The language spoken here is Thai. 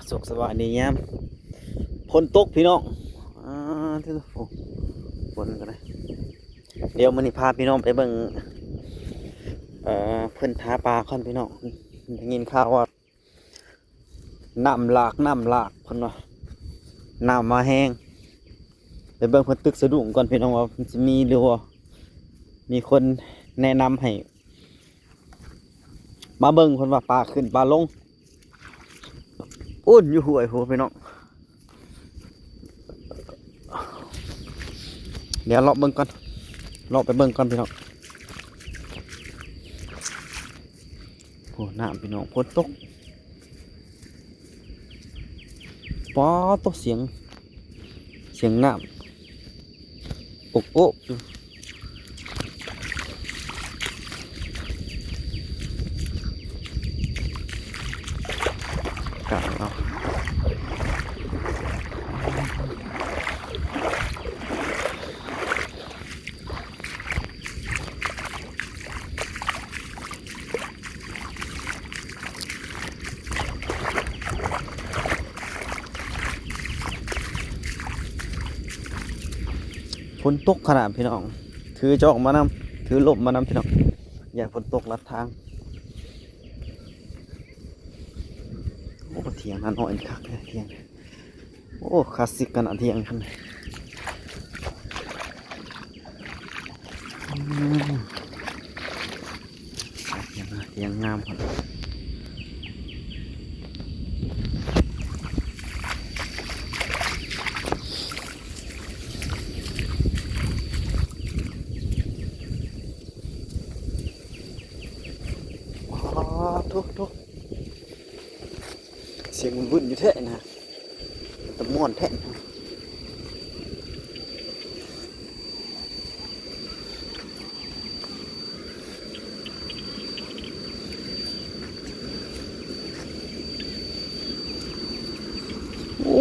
สุขสวัสดียามฝนตกพี่น้องที่โอ้ฝนกันเลยเดี๋ยวมื้อนี้พาพี่น้องไปเบิ่งเพิ่นหาปลาค่อนพี่น้องได้ยินข่าวว่าน้ำหลากเพิ่นว่าน้ำมาแห้งไปเบิ่งเพิ่นตึกสะดุ้งก่อนพี่น้องว่ามันสิมีหรือว่ามีคนแนะนำให้มาเบิ่งเพิ่นว่าปลาขึ้นปลาลงอุ่นอยู่ห่วยหัวพี่น้องเดี๋ยวเลาะเบิ่งก่อนเลาะไปเบิ่งก่อนพี่น้องโอ้น้ำพี่น้องฝนตกป๊อตกเสียงน้ำโอ๊ะกลางเอาฝนตกขนาดพี่น้องถือจอกมานำถือหลบมานำพี่น้องอย่าฝนตกลัดทางโอ้เถียงนั่นอ่อนคักเลยเถียงโอ้คลาสสิกขนาดเถียงขึ้นเถียงงามครับทุกเสียงวุ่นอยู่แท้นะตะม่วนแท้โอ้